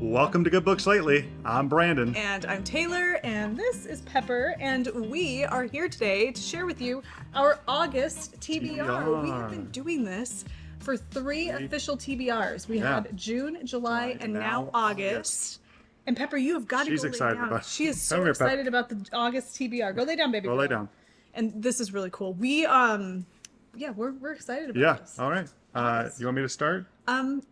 Welcome to Good Books Lately. I'm Brandon. And I'm Taylor, and this is Pepper, and we are here today to share with you our August TBR. We have been doing this for three official TBRs. We had June, July, and now August. And Pepper, you have got to go lay down. She is so excited about the August TBR. Go lay down, baby. Go lay down. And this is really cool. We, we're excited about this. All right. You want me to start?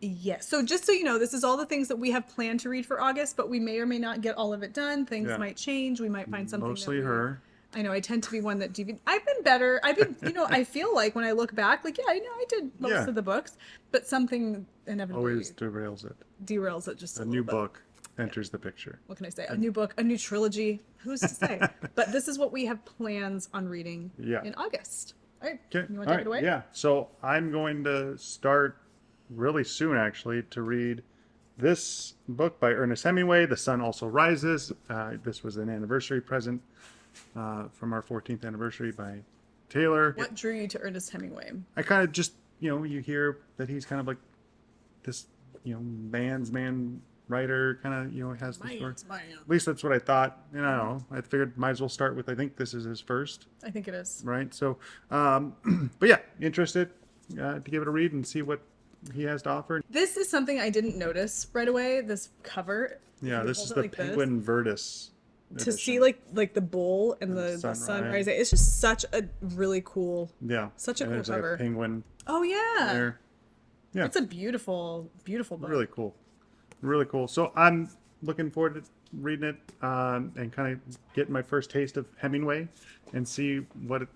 Yes. So just so you know, this is all the things that we have planned to read for August, but we may or may not get all of it done. Things might change. We might find something. Mostly her. I know. I tend to be one that I've been better. I feel like when I look back, like, I did most of the books, but something inevitably always derails it. Derails it just a new book enters the picture. What can I say? A new book, a new trilogy. Who's to say? But this is what we have plans on reading in August. All right. Okay. You want to take it away? Yeah. So I'm going to start really soon, actually, to read this book by Ernest Hemingway, The Sun Also Rises. This was an anniversary present from our 14th anniversary by Taylor. What drew you to Ernest Hemingway? I kind of just, you hear that he's kind of like this, man's man writer, kind of, has the story. At least that's what I thought. And I don't know. I figured might as well start with, I think this is his first. I think it is. Right. So, but yeah, interested to give it a read and see what he has to offer. This is something I didn't notice right away, this cover. Yeah, this is the Penguin Verdus edition. To see like the bull and the sunrise. It's just such a really cool, such a cool cover. Like a penguin. Oh yeah. There. Yeah. It's a beautiful, beautiful book. Really cool. Really cool. So I'm looking forward to reading it and kind of getting my first taste of Hemingway and see what it...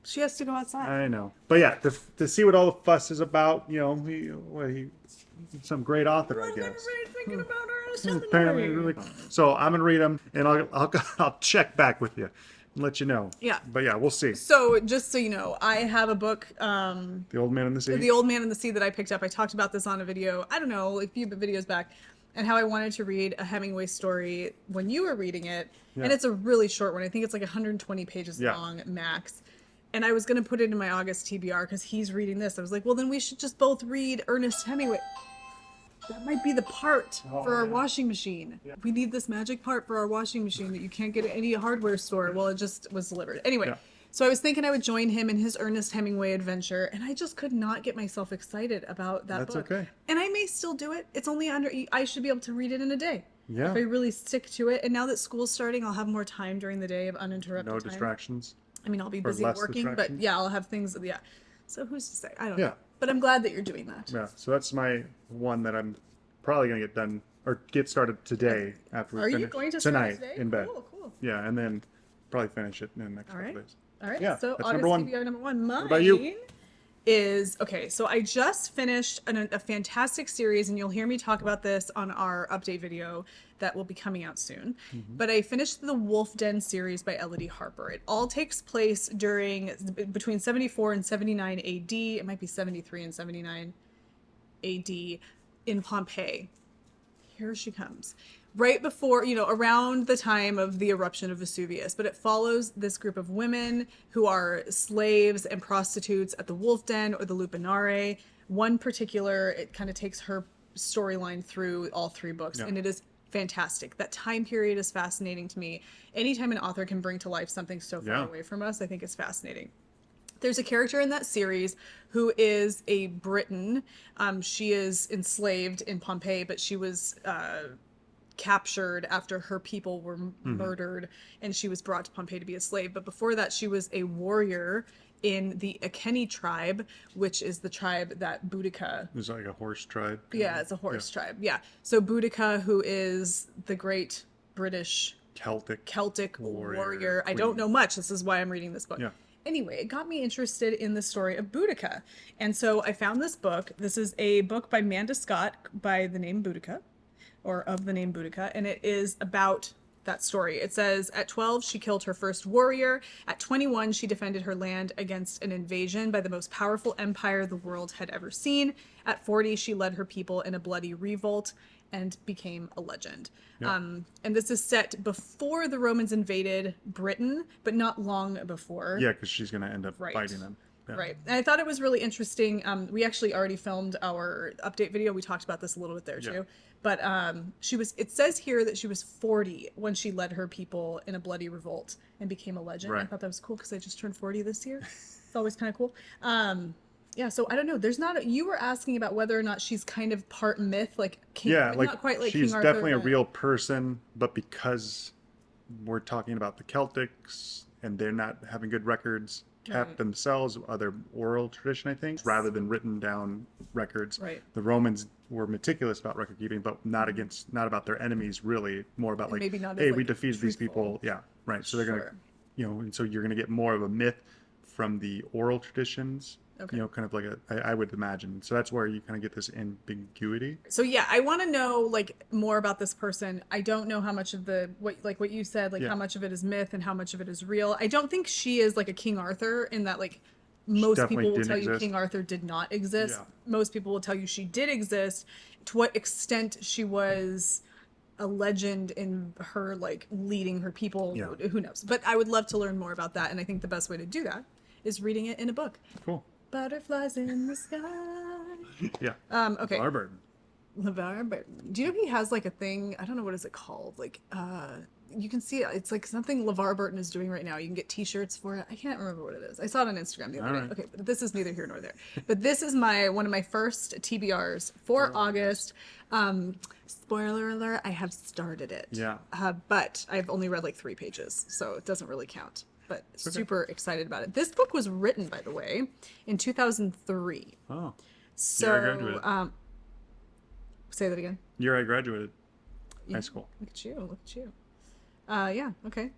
She has to go outside. I know. But yeah, to see what all the fuss is about, he's some great author, I guess. Thinking about her. Apparently really cool. So I'm going to read them and I'll check back with you and let you know. Yeah. But yeah, we'll see. So just so you know, I have a book. The Old Man in the Sea? The Old Man in the Sea that I picked up. I talked about this on a video, I don't know, a few videos back, and how I wanted to read a Hemingway story when you were reading it. Yeah. And it's a really short one. I think it's like 120 pages long max. And I was going to put it in my August TBR because he's reading this. I was like, well, then we should just both read Ernest Hemingway. That might be the part for our washing machine. Yeah. We need this magic part for our washing machine that you can't get at any hardware store. Well, it just was delivered. Anyway, so I was thinking I would join him in his Ernest Hemingway adventure, and I just could not get myself excited about that book. That's okay. And I may still do it. It's only I should be able to read it in a day. Yeah. If I really stick to it. And now that school's starting, I'll have more time during the day of uninterrupted No time. distractions. I mean, I'll be busy working, but I'll have things. Yeah. So who's to say? I don't know. But I'm glad that you're doing that. Yeah. So that's my one that I'm probably going to get done or get started today after we finish. Are you going to tonight start today? In bed? Cool. Yeah, and then probably finish it in the next couple days. All right. Yeah, so that's August number one. TBR number one. Mine what about you? Is so I just finished a fantastic series, and you'll hear me talk about this on our update video that will be coming out soon. But I finished the Wolf Den series by Elodie Harper. It all takes place between 74 and 79 AD. It might be 73 and 79 AD in Pompeii. Here she comes. Right before, around the time of the eruption of Vesuvius. But it follows this group of women who are slaves and prostitutes at the Wolf Den or the Lupinare. One particular, it kind of takes her storyline through all three books. And it is fantastic. That time period is fascinating to me. Anytime an author can bring to life something so far away from us, I think it's fascinating. There's a character in that series who is a Briton. She is enslaved in Pompeii, but she was captured after her people were murdered, and she was brought to Pompeii to be a slave. But before that, she was a warrior in the Akeni tribe, which is the tribe that Boudica... It's like a horse tribe. Yeah, it's a horse tribe. Yeah. So Boudica, who is the great British... Celtic warrior. I don't know much. This is why I'm reading this book. Yeah. Anyway, it got me interested in the story of Boudica. And so I found this book. This is a book by Manda Scott by the name Boudica, or of the name Boudica, and it is about that story. It says, at 12, she killed her first warrior. At 21, she defended her land against an invasion by the most powerful empire the world had ever seen. At 40, she led her people in a bloody revolt and became a legend. Yeah. And this is set before the Romans invaded Britain, but not long before. Yeah, because she's going to end up fighting them. Right. And I thought it was really interesting. We actually already filmed our update video. We talked about this a little bit there too. But it says here that she was 40 when she led her people in a bloody revolt and became a legend. Right. I thought that was cool because I just turned 40 this year. It's always kind of cool. Yeah, so I don't know. You were asking about whether or not she's kind of part myth, like King, Yeah, like not quite like she's King Arthur, definitely a but- real person, but because we're talking about the Celtics and they're not having good records kept Right. themselves, other oral tradition, I think, rather than written down records. Right. The Romans were meticulous about record keeping, but not about their enemies, really, more about And like, maybe not as, hey, like, we defeated these truthful. people. Yeah, right. So they're gonna, Sure. and so you're gonna get more of a myth from the oral traditions. Okay. Kind of like I would imagine. So that's where you kind of get this ambiguity. So yeah, I want to know like more about this person. I don't know how much of what you said, like Yeah. how much of it is myth and how much of it is real. I don't think she is like a King Arthur in that like most definitely people will didn't tell you exist. King Arthur did not exist. Yeah. Most people will tell you she did exist. To what extent she was a legend in her like leading her people, Yeah. who knows? But I would love to learn more about that, and I think the best way to do that is reading it in a book. Cool. Butterflies in the sky. Yeah. Okay. LeVar LeVar Burton. Do you know he has like a thing? I don't know what is it called. Like, you can see it. It's like something LeVar Burton is doing right now. You can get T-shirts for it. I can't remember what it is. I saw it on Instagram the other day. Alright. Okay, but this is neither here nor there. But this is one of my first TBRs for August. Spoiler alert: I have started it. Yeah. But I've only read like 3 pages, so it doesn't really count. But super excited about it. This book was written, by the way, in 2003. Oh. So, Year I graduated. say that again. Year I graduated Yeah. high school. Look at you. Look at you. Yeah. Okay.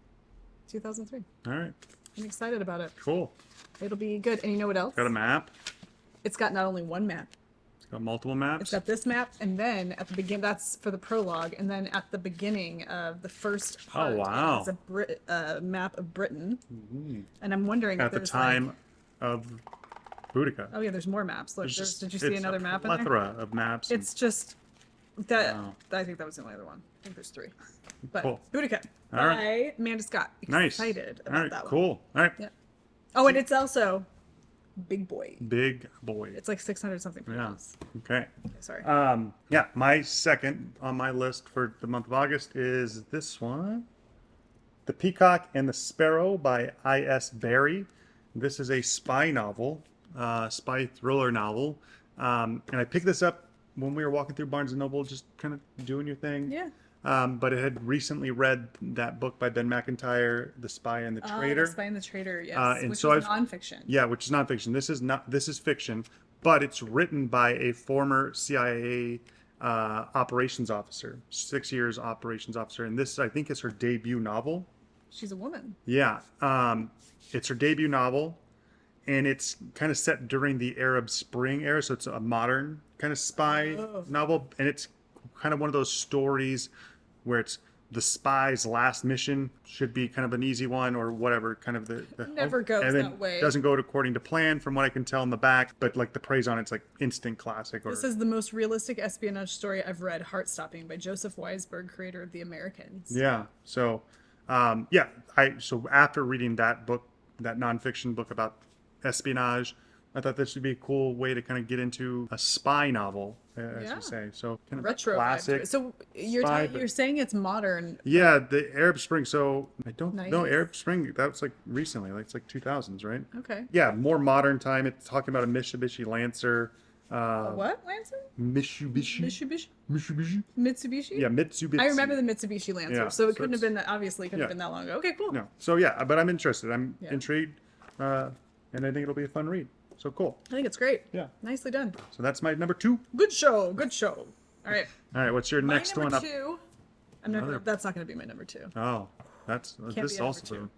2003. All right. I'm excited about it. Cool. It'll be good. And you know what else? Got a map. It's got not only one map. It's got multiple maps. It's got this map, and then at the beginning, that's for the prologue, and then at the beginning of the first part, wow. it has a map of Britain. And I'm wondering At if the there's time like, of Boudica. oh yeah, there's more maps. Look, did you see It's another a map in there? plethora of maps. and- It's just that. Wow. I think that was the only other one. I think there's 3. But Cool. Boudica All by right. Amanda Scott. nice. Excited All about right. that one. Cool. All right. Yeah. Oh, and it's also Big Boy. Big boy. It's like 600 something Yeah. pages. Okay. Okay, sorry. Yeah. My second on my list for the month of August is this one, "The Peacock and the Sparrow" by I.S. Barry. This is a spy novel, spy thriller novel, and I picked this up when we were walking through Barnes and Noble, just kind of doing your thing. Yeah. But I had recently read that book by Ben McIntyre, The Spy and the Traitor. The Spy and the Traitor, yes. And which so is I've- nonfiction. Yeah, which is nonfiction. This is fiction, but it's written by a former CIA operations officer, 6 years operations officer, and this I think is her debut novel. She's a woman. Yeah, it's her debut novel, and it's kind of set during the Arab Spring era, so it's a modern kind of spy novel, and it's kind of one of those stories where it's the spy's last mission should be kind of an easy one or whatever, kind of the Never goes and then that way. doesn't go according to plan from what I can tell in the back, but like the praise on it's like instant classic. Or This is the most realistic espionage story I've read, Heartstopping, by Joseph Weisberg, creator of The Americans. yeah, so so after reading that book, that nonfiction book about espionage, I thought this would be a cool way to kind of get into a spy novel, as Yeah. you say. So kind of Retro vibe to classic. it. So you're spy, you're saying it's modern. Yeah, the Arab Spring. So I don't know. Nice. Arab Spring, that was like recently, like it's like 2000s, right? Okay. Yeah, more modern time. It's talking about a Mitsubishi Lancer. What, Lancer? Mitsubishi. Mitsubishi? Mitsubishi. Mitsubishi? Yeah, Mitsubishi. I remember the Mitsubishi Lancer, Yeah, so it so couldn't have it's- been that. Obviously, couldn't have yeah. been that long ago. Okay, cool. No. So yeah, but I'm interested. I'm Yeah. intrigued, and I think it'll be a fun read. So cool. I think it's great. Yeah. Nicely done. So that's my number 2. Good show. Good show. All right. All right, what's your My next number one up? 2. I'm never. Another- That's not going to be my number 2. Oh, that's Can't this be is a number also. 2.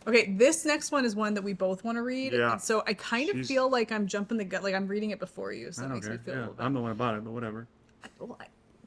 Okay, this next one is one that we both want to read. Yeah. And so I kind of She's- feel like I'm jumping the gut, like I'm reading it before you, so I that don't makes care. me feel a Yeah, little bit. I'm the one about it, but whatever. Well,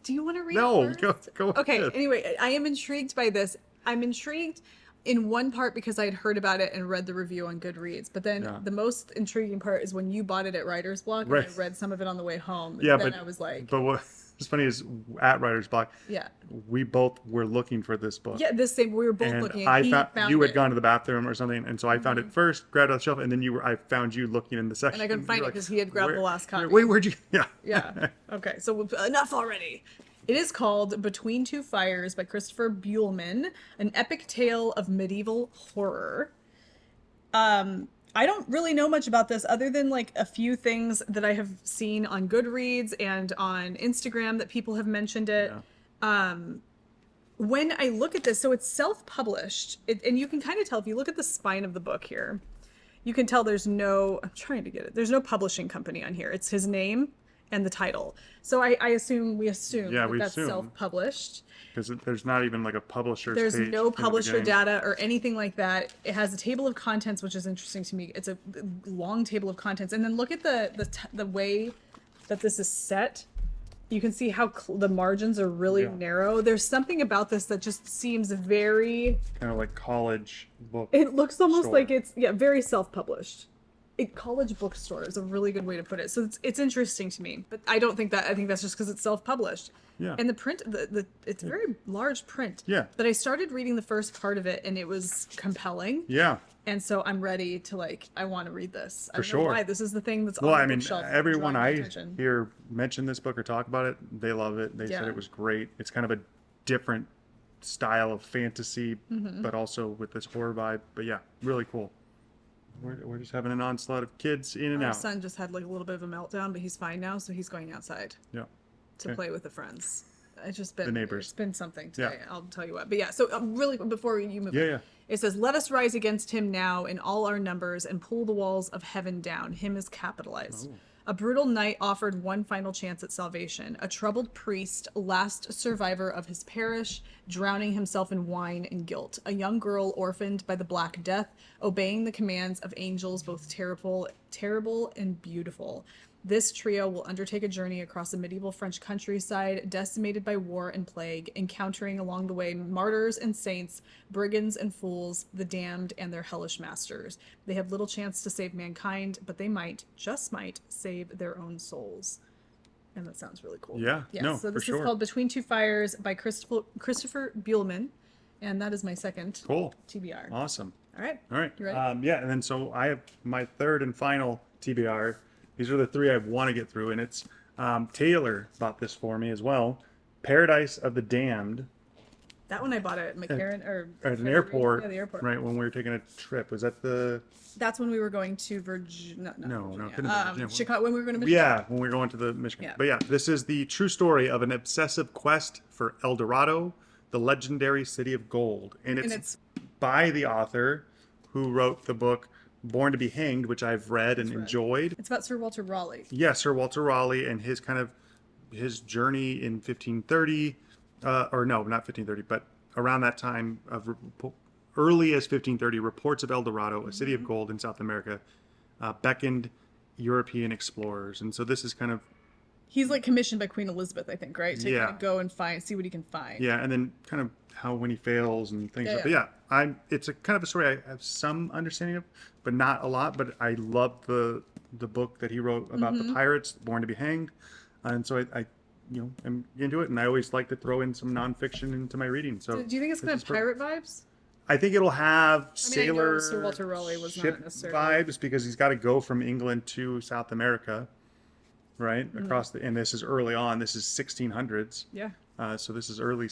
do you want to read No, it go first? go Okay, ahead. anyway, I am intrigued by this. I'm intrigued in one part because I had heard about it and read the review on Goodreads. But then Yeah. the most intriguing part is when you bought it at Writer's Block Right. and I read some of it on the way home. Yeah, then but I was like, but what? What's funny is at Writer's Block, Yeah. we both were looking for this book. Yeah, this same. We were both And looking. I He found you had it. gone to the bathroom or something, and so I found it first, grabbed it off the shelf, and then I found you looking in the section. And I couldn't find You it were because he had grabbed "Where- the last copy. Wait, where'd you? Yeah. Yeah. Okay. So enough already. It is called Between Two Fires by Christopher Buehlman, an epic tale of medieval horror. I don't really know much about this other than like a few things that I have seen on Goodreads and on Instagram that people have mentioned it. Yeah. When I look at this, so it's self-published, and you can kind of tell if you look at the spine of the book here, you can tell there's no, I'm trying to get it, there's no publishing company on here. It's his name and the title. So we assume Yeah, that that's assume. self-published. Because there's not even like a publisher's There's page no in the publisher beginning. data or anything like that. It has a table of contents, which is interesting to me. It's a long table of contents. And then look at the way that this is set. You can see how the margins are really Yeah. narrow. There's something about this that just seems very, Kind of like college book. it looks almost store. like it's, yeah, very self-published. College bookstore is a really good way to put it. So it's interesting to me, but I don't think that, I think that's just because it's self-published. Yeah. And the print, it's very large print. Yeah. But I started reading the first part of it and it was compelling. Yeah. And so I'm ready to I want to read this. I For don't sure. know why. This is the thing that's Well, on the I mean, bookshelf. everyone drawing my I attention. hear mention this book or talk about it, they love it. They said Yeah. it was great. It's kind of a different style of fantasy, Mm-hmm. but also with this horror vibe. But yeah, really cool. We're just having an onslaught of kids in and Our out. son just had like a little bit of a meltdown, but he's fine now, so he's going outside Yeah. to Okay. play with the friends. It's just been The neighbors. It's been something Yeah. today. I'll tell you what. But yeah, so really before you move Yeah, on, yeah. it says, "Let us rise against him now in all our numbers and pull the walls of heaven down." Him is capitalized. Oh. A brutal knight offered one final chance at salvation. A troubled priest, last survivor of his parish, drowning himself in wine and guilt. A young girl orphaned by the Black Death, obeying the commands of angels both terrible and beautiful. This trio will undertake a journey across the medieval French countryside, decimated by war and plague, encountering along the way martyrs and saints, brigands and fools, the damned and their hellish masters. They have little chance to save mankind, but they might, just might, save their own souls. And that sounds really cool. Yeah, no, so for this sure. is called Between Two Fires by Christopher Buehlman, and that is my second Cool. TBR. Awesome. All right. All right. You ready? Yeah, and then so I have my third and final TBR. These are the three I want to get through, and it's Taylor bought this for me as well. Paradise of the Damned That one I bought at McCarran or at an airport, Yeah, the airport. right when we were taking a trip. Was that the That's when we were going to Virginia. No, Virginia. couldn't have been Virginia. Chicago. When we were going to Michigan. Yeah, when we were going to the Michigan. Yeah. But yeah, this is the true story of an obsessive quest for El Dorado, the legendary city of gold. And it's by the author who wrote the book Born to be Hanged, which I've read and enjoyed. It's about Sir Walter Raleigh. Yes, Sir Walter Raleigh and his journey in 1530, or no, not 1530, but around that time of early as 1530, reports of El Dorado, a city of gold in South America, beckoned European explorers. And so this is kind of, He's like commissioned by Queen Elizabeth, I think, right? To Yeah. kind of go and see what he can find. yeah, and then kind of how when he fails and things Yeah, like that. yeah. But yeah, it's a kind of a story I have some understanding of, but not a lot. But I love the book that he wrote about Mm-hmm. the pirates, Born to be Hanged. And so I am into it, and I always like to throw in some nonfiction into my reading. So Do you think it's this kind is of pirate vibes? I think it'll have I know sailor Sir Walter Raleigh was not ship necessarily- vibes because he's got to go from England to South America, right? Mm-hmm. Across and this is early on. This is 1600s. Yeah. So this is early,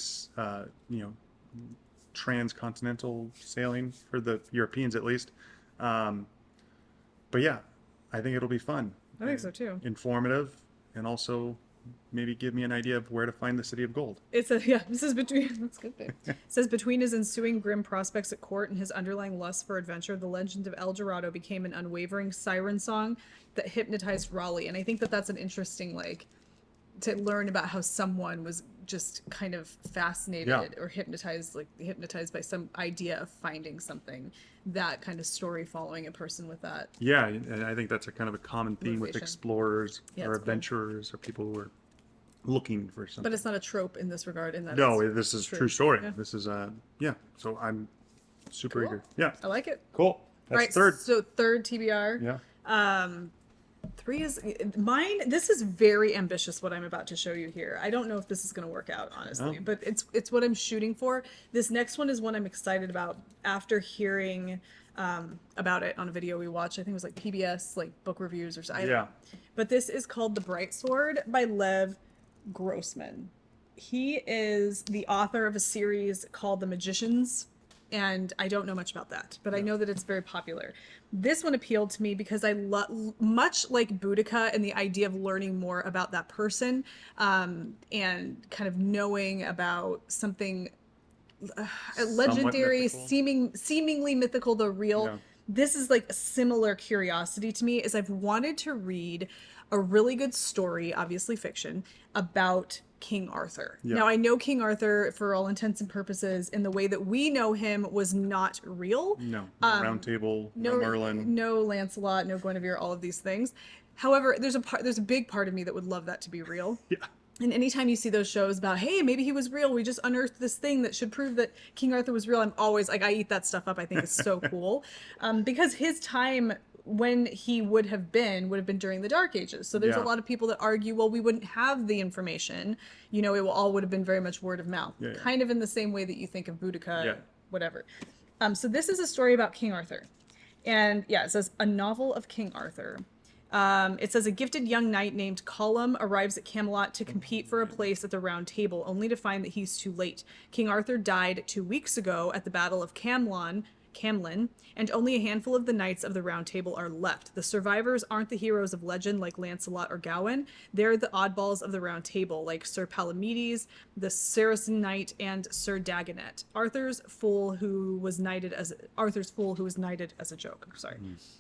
transcontinental sailing for the Europeans at least. But yeah, I think it'll be fun. I think so too. Informative, and also maybe give me an idea of where to find the city of gold. This is between, that's a good thing. It says, between his ensuing grim prospects at court and his underlying lust for adventure, the legend of El Dorado became an unwavering siren song that hypnotized Raleigh. And I think that that's an interesting, to learn about how someone was just kind of fascinated Yeah. or hypnotized by some idea of finding something. That kind of story following a person with that. Yeah, and I think that's a kind of a common theme with Motivation. explorers Yeah, or it's cool. adventurers or people who are looking for something. But it's not a trope in this regard. In that No, it's this is true story. Yeah. This is so I'm super Cool. eager. Yeah, I like it. cool. All That's right, third. so third TBR. Yeah. 3 is mine. This is very ambitious what I'm about to show you here. I don't know if this is going to work out, honestly, Oh. but it's what I'm shooting for. This next one is one I'm excited about after hearing about it on a video we watched. I think it was like PBS, like book reviews or something. Yeah. But this is called The Bright Sword by Lev Grossman. He is the author of a series called The Magicians, and I don't know much about that, but I know that it's very popular. This one appealed to me because I love, much like Boudica, and the idea of learning more about that person, and kind of knowing about something legendary, mythical. seemingly mythical, though real. Yeah. This is like a similar curiosity to me, is I've wanted to read a really good story, obviously fiction, about King Arthur. Yeah. Now, I know King Arthur, for all intents and purposes, in the way that we know him, was not real. No. Round Table, no Merlin. No Lancelot, no Guinevere, all of these things. However, there's a big part of me that would love that to be real. Yeah. And anytime you see those shows about, hey, maybe he was real, we just unearthed this thing that should prove that King Arthur was real, I'm always like, I eat that stuff up. I think it's so cool. Because his time when he would have been during the Dark Ages. So there's a Yeah. lot of people that argue, well, we wouldn't have the information. You know, it all would have been very much word of mouth. Yeah. Kind of in the same way that you think of Boudica, Yeah. whatever. So this is a story about King Arthur. And yeah, it says, a novel of King Arthur. It says a gifted young knight named Colum arrives at Camelot to compete for a place at the Round Table, only to find that he's too late. King Arthur died 2 weeks ago at the Battle of Camlin, and only a handful of the knights of the Round Table are left. The survivors aren't the heroes of legend like Lancelot or Gawain. They're the oddballs of the Round Table, like Sir Palomides, the Saracen knight, and Sir Dagonet. Arthur's fool who was knighted as a joke. Sorry.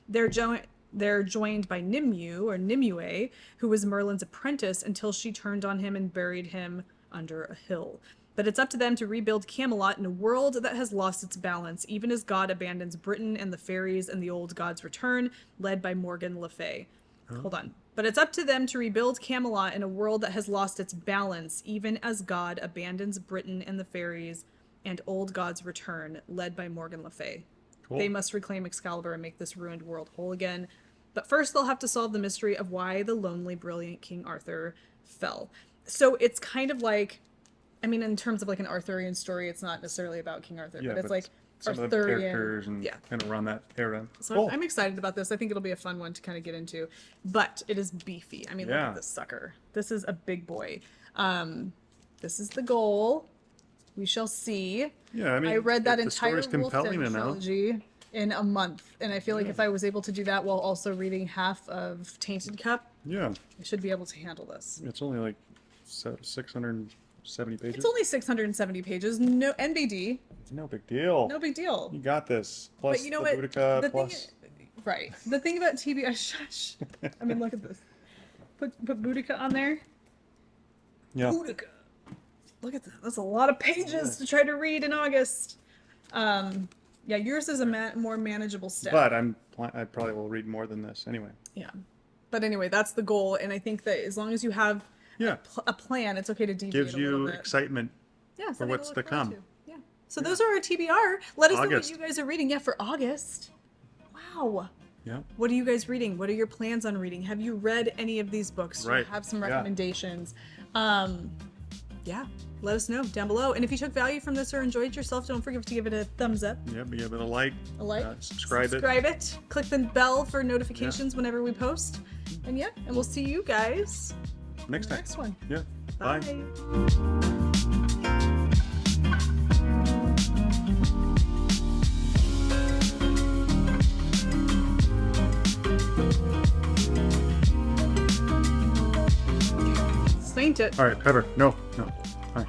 They're joined by Nimue, who was Merlin's apprentice until she turned on him and buried him under a hill. But it's up to them to rebuild Camelot in a world that has lost its balance, even as God abandons Britain and the fairies and the old gods return, led by Morgan Le Fay. Hold on. But it's up to them to rebuild Camelot in a world that has lost its balance, even as God abandons Britain and the fairies and old gods return, led by Morgan Le Fay. Cool. They must reclaim Excalibur and make this ruined world whole again. But first they'll have to solve the mystery of why the lonely, brilliant King Arthur fell. So it's kind of like, I mean, in terms of like an Arthurian story, it's not necessarily about King Arthur, but it's like some Arthurian. of the characters and kind of around that era. So Cool. I'm excited about this. I think it'll be a fun one to kind of get into. But it is beefy. I mean, look at this sucker. This is a big boy. This is the goal. We shall see. Yeah, I mean, I read that if the entire story's compelling Wolfden enough. trilogy in a month, and I feel like if I was able to do that while also reading half of Tainted Cup, Yeah, I should be able to handle this. it's only like 670 pages. It's only 670 pages. No NBD. No big deal. No big deal. You got this. Plus But you know the what? Boudica, The plus... thing, right. The thing about TBI, shush. I mean, look at this. Put Boudica on there. Yeah. Boudica. Look at that. That's a lot of pages to try to read in August. Yeah, yours is a more manageable step. But I probably will read more than this anyway. Yeah. But anyway, that's the goal, and I think that as long as you have a plan, it's okay to deviate Gives a little you bit. excitement Yeah, for something what's look to forward come. to. Yeah. So those are our TBR. Let us know what August. you guys are reading. Yeah, for August. Wow. Yeah. What are you guys reading? What are your plans on reading? Have you read any of these books? Do you Right. have some Yeah. recommendations? Yeah, let us know down below. And if you took value from this or enjoyed yourself, don't forget to give it a thumbs up. Yeah, give it a like. Subscribe it. Click the bell for notifications whenever we post. And yeah, and we'll see you guys next in the time. next one. Yeah. Bye. Saint it. All right, Pepper. No. All right.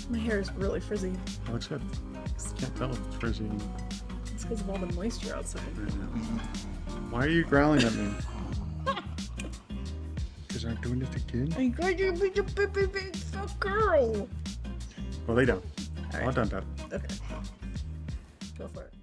My hair is really frizzy. That looks good. Can't tell if it's frizzy. It's because of all the moisture outside. Why are you growling at me? Because I'm doing it again? I'm glad you're a big girl. Well, lay down. All right. All done, Pep. Okay. Go for it.